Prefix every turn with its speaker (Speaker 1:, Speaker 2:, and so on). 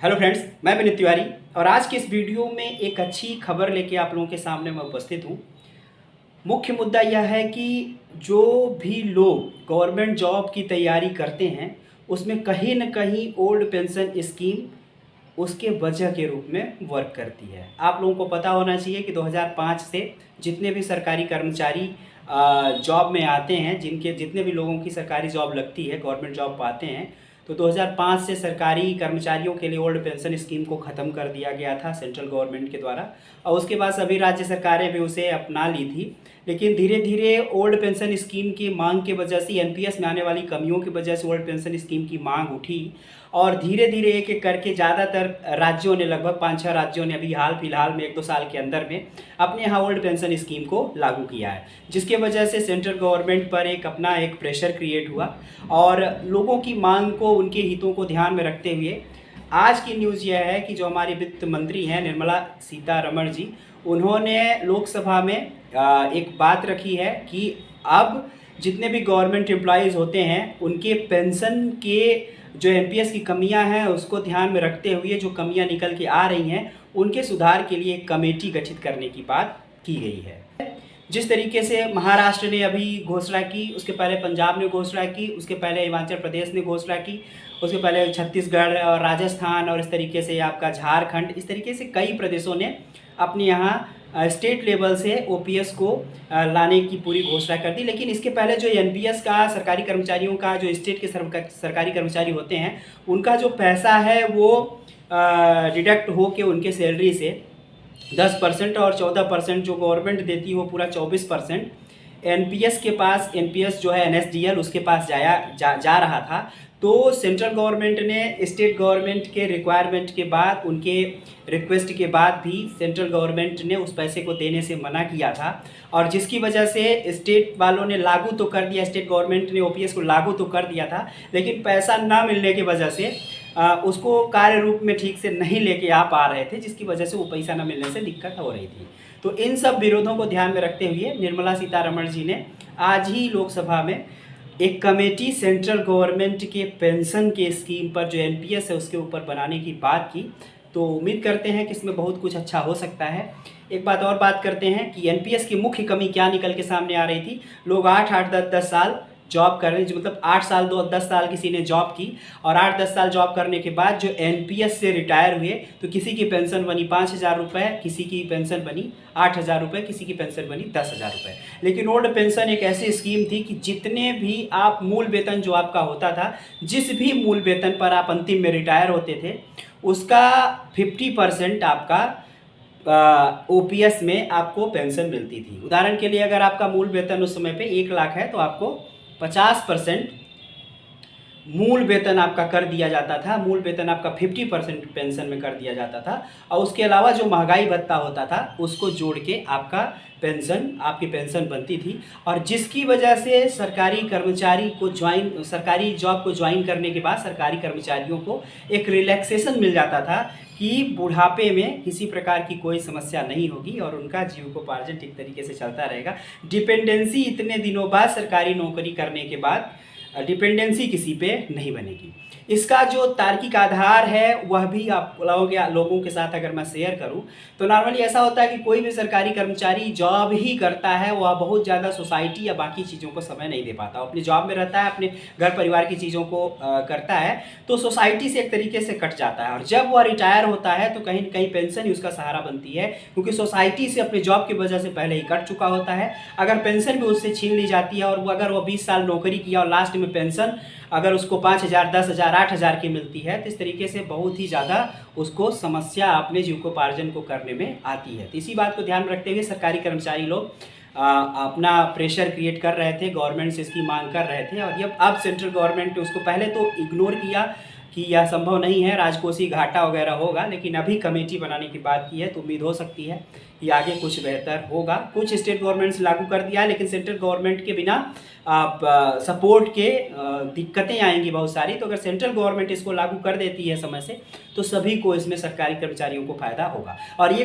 Speaker 1: Hello friends, मैं विनीत तिवारी और आज की इस वीडियो में एक अच्छी खबर लेके आप लोगों के सामने मैं उपस्थित हूँ। मुख्य मुद्दा यह है कि जो भी लोग गवर्नमेंट जॉब की तैयारी करते हैं उसमें कहीं न कहीं ओल्ड पेंशन स्कीम उसके वजह के रूप में वर्क करती है। आप लोगों को पता होना चाहिए कि 2005 से जितने भी सरकारी कर्मचारी जॉब में आते हैं, जिनके जितने भी लोगों की सरकारी जॉब लगती है, गवर्नमेंट जॉब पाते हैं, तो 2005 से सरकारी कर्मचारियों के लिए ओल्ड पेंशन स्कीम को ख़त्म कर दिया गया था सेंट्रल गवर्नमेंट के द्वारा। और उसके बाद सभी राज्य सरकारें भी उसे अपना ली थी। लेकिन धीरे धीरे ओल्ड पेंशन स्कीम की मांग की वजह से, एनपीएस में आने वाली कमियों की वजह से ओल्ड पेंशन स्कीम की मांग उठी और धीरे धीरे एक एक करके ज़्यादातर राज्यों ने, लगभग 5-6 राज्यों ने अभी हाल फिलहाल में 1-2 साल के अंदर में अपने यहाँ ओल्ड पेंशन स्कीम को लागू किया है, जिसके वजह से सेंट्रल गवर्नमेंट पर एक प्रेशर क्रिएट हुआ और लोगों की मांग को, उनके हितों को ध्यान में रखते हुए आज की न्यूज़ यह है कि जो हमारे वित्त मंत्री हैं निर्मला सीतारमण जी, उन्होंने लोकसभा में एक बात रखी है कि अब जितने भी गवर्नमेंट एम्प्लॉयज़ होते हैं उनके पेंशन के जो एनपीएस की कमियां हैं उसको ध्यान में रखते हुए जो कमियां निकल के आ रही हैं उनके सुधार के लिए एक कमेटी गठित करने की बात की गई है। जिस तरीके से महाराष्ट्र ने अभी घोषणा की, उसके पहले पंजाब ने घोषणा की, उसके पहले हिमाचल प्रदेश ने घोषणा की, उसके पहले छत्तीसगढ़ और राजस्थान और इस तरीके से आपका झारखंड, इस तरीके से कई प्रदेशों ने अपने यहाँ स्टेट लेवल से ओपीएस को लाने की पूरी घोषणा कर दी। लेकिन इसके पहले जो एनपीएस का सरकारी कर्मचारियों का, जो स्टेट के सरकारी कर्मचारी होते हैं, उनका जो पैसा है वो डिडक्ट हो के उनके सैलरी से 10% और 14% जो गवर्नमेंट देती है वो पूरा 24% एनपीएस के पास, एनपीएस जो है एनएसडीएल, उसके पास जा रहा था। तो सेंट्रल गवर्नमेंट ने स्टेट गवर्नमेंट के रिक्वायरमेंट के बाद, उनके रिक्वेस्ट के बाद भी सेंट्रल गवर्नमेंट ने उस पैसे को देने से मना किया था और जिसकी वजह से स्टेट वालों ने लागू तो कर दिया, स्टेट गवर्नमेंट ने ओपीएस को लागू तो कर दिया था, लेकिन पैसा ना मिलने की वजह से उसको कार्य रूप में ठीक से नहीं लेके आ पा रहे थे, जिसकी वजह से वो पैसा ना मिलने से दिक्कत हो रही थी। तो इन सब विरोधों को ध्यान में रखते हुए निर्मला सीतारमण जी ने आज ही लोकसभा में एक कमेटी सेंट्रल गवर्नमेंट के पेंशन के स्कीम पर, जो एनपीएस है उसके ऊपर बनाने की बात की। तो उम्मीद करते हैं कि इसमें बहुत कुछ अच्छा हो सकता है। एक बात और बात करते हैं कि एनपीएस की मुख्य कमी क्या निकल के सामने आ रही थी। लोग 8-8, 10-10 साल जॉब कर रहे हैं, मतलब 8 साल 10 साल किसी ने जॉब की और 8-10 साल जॉब करने के बाद जो एनपीएस से रिटायर हुए तो किसी की पेंशन बनी 5,000 रुपये, किसी की पेंशन बनी 8,000 रुपये, किसी की पेंशन बनी 10,000 रुपये। लेकिन ओल्ड पेंशन एक ऐसी स्कीम थी कि जितने भी आप मूल वेतन जो आपका होता था, जिस भी मूल वेतन पर आप अंतिम में रिटायर होते थे, उसका 50% आपका ओपीएस में आपको पेंशन मिलती थी। उदाहरण के लिए अगर आपका मूल वेतन उस समय पे 1 लाख है तो आपको 50% मूल वेतन आपका कर दिया जाता था, मूल वेतन आपका 50% पेंशन में कर दिया जाता था और उसके अलावा जो महंगाई भत्ता होता था उसको जोड़ के आपकी पेंशन बनती थी। और जिसकी वजह से सरकारी जॉब को ज्वाइन करने के बाद सरकारी कर्मचारियों को एक रिलैक्सेशन मिल जाता था कि बुढ़ापे में किसी प्रकार की कोई समस्या नहीं होगी और उनका जीविकोपार्जन ठीक तरीके से चलता रहेगा। डिपेंडेंसी इतने दिनों बाद, सरकारी नौकरी करने के बाद डिपेंडेंसी किसी पे नहीं बनेगी। इसका जो तार्किक आधार है वह भी आप लोगों के साथ अगर मैं शेयर करूं तो नॉर्मली ऐसा होता है कि कोई भी सरकारी कर्मचारी जॉब ही करता है, वह बहुत ज़्यादा सोसाइटी या बाकी चीज़ों को समय नहीं दे पाता, अपनी जॉब में रहता है, अपने घर परिवार की चीज़ों को करता है, तो सोसाइटी से एक तरीके से कट जाता है और जब वह रिटायर होता है तो कहीं न कहीं पेंशन ही उसका सहारा बनती है, क्योंकि सोसाइटी से अपने जॉब की वजह से पहले ही कट चुका होता है। अगर पेंशन भी उससे छीन ली जाती है और अगर वो 20 साल नौकरी किया और लास्ट में पेंशन अगर उसको 5,000, 10,000, 8,000 की मिलती है तो इस तरीके से बहुत ही ज़्यादा उसको समस्या अपने जीविकोपार्जन को करने में आती है। तो इसी बात को ध्यान में रखते हुए सरकारी कर्मचारी लोग अपना प्रेशर क्रिएट कर रहे थे, गवर्नमेंट से इसकी मांग कर रहे थे और अब सेंट्रल गवर्नमेंट ने उसको पहले तो इग्नोर किया कि यह संभव नहीं है, राजकोषीय घाटा वगैरह होगा, लेकिन अभी कमेटी बनाने की बात की है तो उम्मीद हो सकती है कि आगे कुछ बेहतर होगा। कुछ स्टेट गवर्नमेंट्स लागू कर दिया है लेकिन सेंट्रल गवर्नमेंट के बिना सपोर्ट के दिक्कतें आएंगी बहुत सारी। तो अगर सेंट्रल गवर्नमेंट इसको लागू कर देती है समय से तो सभी को, इसमें सरकारी कर्मचारियों को फ़ायदा होगा। और ये